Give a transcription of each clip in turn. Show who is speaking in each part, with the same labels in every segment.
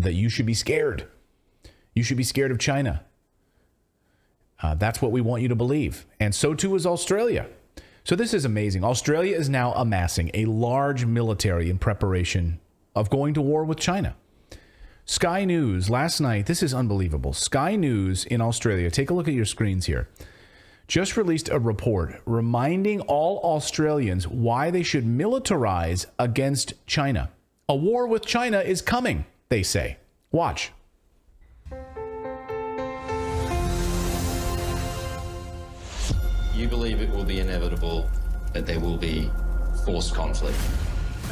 Speaker 1: that you should be scared. You should be scared of China. That's what we want you to believe. And so too is Australia. So this is amazing. Australia is now amassing a large military in preparation of going to war with China. Sky News last night, this is unbelievable. Sky News in Australia, take a look at your screens here, just released a report reminding all Australians why they should militarize against China. A war with China is coming, they say. Watch.
Speaker 2: You believe it will be inevitable that there will be forced conflict?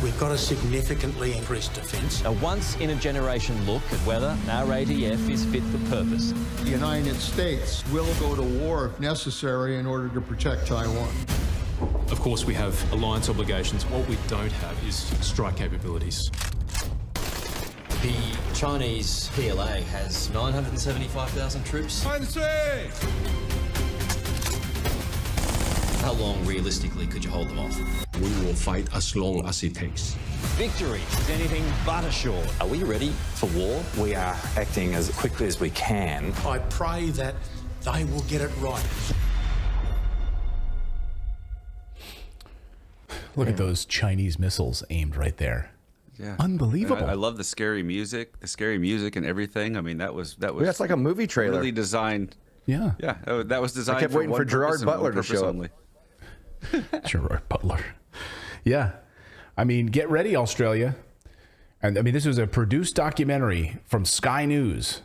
Speaker 3: We've got a significantly increased defence.
Speaker 4: A once-in-a-generation look at whether our ATF is fit for purpose.
Speaker 5: The United States will go to war if necessary in order to protect Taiwan.
Speaker 6: Of course, we have alliance obligations. What we don't have is strike capabilities.
Speaker 2: The Chinese PLA has 975,000 troops. How long, realistically, could you hold them off?
Speaker 7: We will fight as long as it takes.
Speaker 4: Victory is anything but assured.
Speaker 2: Are we ready for war?
Speaker 8: We are acting as quickly as we can.
Speaker 3: I pray that they will get it right.
Speaker 1: Look at those Chinese missiles aimed right there.
Speaker 9: Yeah,
Speaker 1: unbelievable.
Speaker 9: I love the scary music and everything. I mean, that was
Speaker 10: that's like a movie trailer.
Speaker 9: Really designed.
Speaker 1: Yeah,
Speaker 9: that was designed.
Speaker 10: I kept waiting for Gerard Butler to show up.
Speaker 1: Gerard Butler. Yeah. I mean, get ready, Australia. And I mean, this was a produced documentary from Sky News.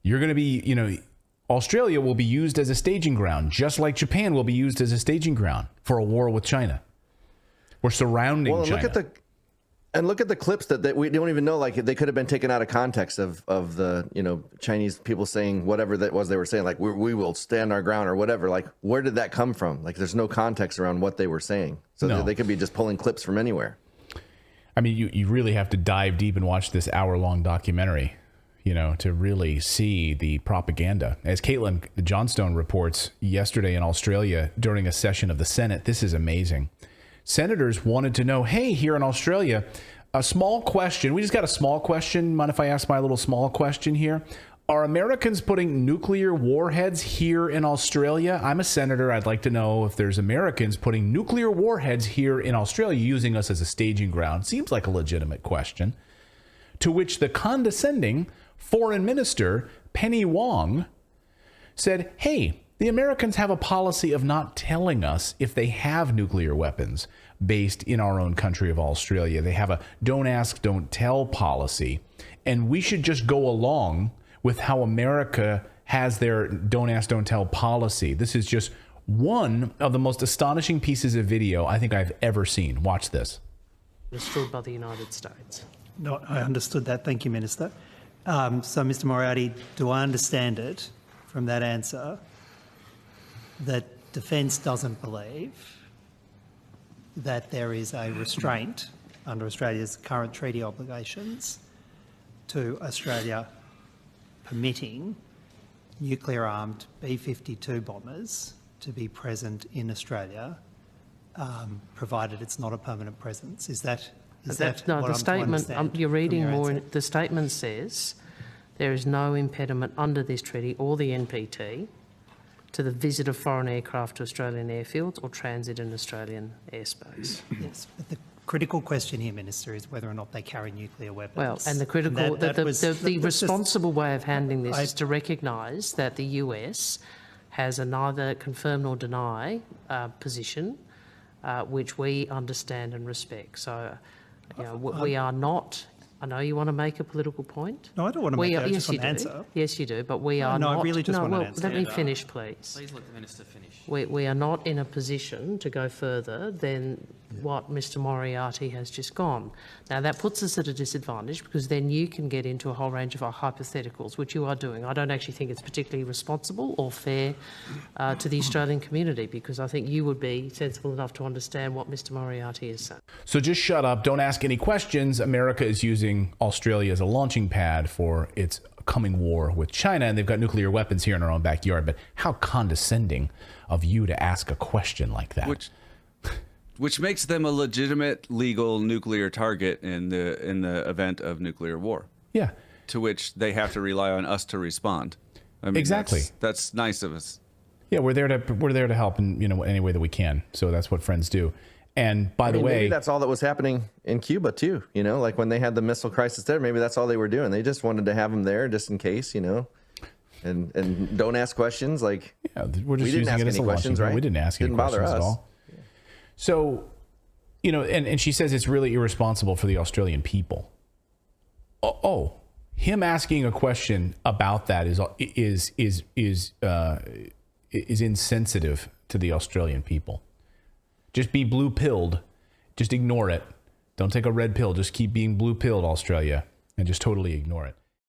Speaker 1: You're going to be, Australia will be used as a staging ground, just like Japan will be used as a staging ground for a war with China. We're surrounding China.
Speaker 10: Look at the clips that we don't even know. Like, they could have been taken out of context of the Chinese people saying whatever that was they were saying, like we will stand our ground or whatever. Like, where did that come from? Like, there's no context around what they were saying, so they could be just pulling clips from anywhere.
Speaker 1: I mean, you really have to dive deep and watch this hour-long documentary, to really see the propaganda. As Caitlin Johnstone reports yesterday in Australia during a session of the Senate, this is amazing. Senators wanted to know, hey, here in Australia, a small question. We just got a small question. Mind if I ask my little small question here? Are Americans putting nuclear warheads here in Australia? I'm a senator. I'd like to know if there's Americans putting nuclear warheads here in Australia, using us as a staging ground. Seems like a legitimate question. To which the condescending Foreign Minister, Penny Wong, said, hey, the Americans have a policy of not telling us if they have nuclear weapons based in our own country of Australia. They have a don't ask, don't tell policy. And we should just go along with how America has their don't ask, don't tell policy. This is just one of the most astonishing pieces of video I think I've ever seen. Watch this.
Speaker 11: Understood by the United States.
Speaker 12: No, I understood that. Thank you, Minister. So, Mr. Moriarty, do I understand it from that answer that Defence doesn't believe that there is a restraint under Australia's current treaty obligations to Australia permitting nuclear-armed B-52 bombers to be present in Australia, provided it's not a permanent presence? Is that
Speaker 11: no,
Speaker 12: what
Speaker 11: the
Speaker 12: I'm
Speaker 11: statement you're reading more.
Speaker 12: answer?
Speaker 11: The statement says there is no impediment under this treaty or the NPT to the visit of foreign aircraft to Australian airfields or transit in Australian airspace.
Speaker 12: Yes, but the critical question here, Minister, is whether or not they carry nuclear weapons.
Speaker 11: Well, and the critical, the responsible way of handling this is to recognise that the US has a neither confirm nor deny position, which we understand and respect. So, we are not. I know you want to make a political point.
Speaker 12: No, I don't want to make that.
Speaker 11: Yes, you do.
Speaker 12: Answer.
Speaker 11: Yes, you do. But we are
Speaker 12: not.
Speaker 11: No,
Speaker 12: I really just want an
Speaker 11: well,
Speaker 12: answer.
Speaker 11: let me finish, please.
Speaker 2: Please let the Minister finish.
Speaker 11: We are not in a position to go further than what Mr Moriarty has just gone. Now, that puts us at a disadvantage because then you can get into a whole range of hypotheticals, which you are doing. I don't actually think it's particularly responsible or fair to the Australian community, because I think you would be sensible enough to understand what Mr Moriarty is saying.
Speaker 1: So just shut up. Don't ask any questions. America is using Australia as a launching pad for its coming war with China, and they've got nuclear weapons here in our own backyard. But how condescending of you to ask a question like that.
Speaker 9: which makes them a legitimate legal nuclear target in the event of nuclear war.
Speaker 1: Yeah.
Speaker 9: To which they have to rely on us to respond. I mean,
Speaker 1: exactly.
Speaker 9: That's nice of us.
Speaker 1: Yeah, we're there to help in any way that we can. So that's what friends do. And by the way,
Speaker 10: maybe that's all that was happening in Cuba too. Like when they had the missile crisis there, maybe that's all they were doing. They just wanted to have them there just in case, and don't ask questions. Like,
Speaker 1: yeah, we're just using it as a questions, right? We didn't ask any questions at all. Yeah. So, and she says it's really irresponsible for the Australian people. Him asking a question about that is insensitive to the Australian people. Just be blue-pilled. Just ignore it. Don't take a red pill. Just keep being blue-pilled, Australia, and just totally ignore it.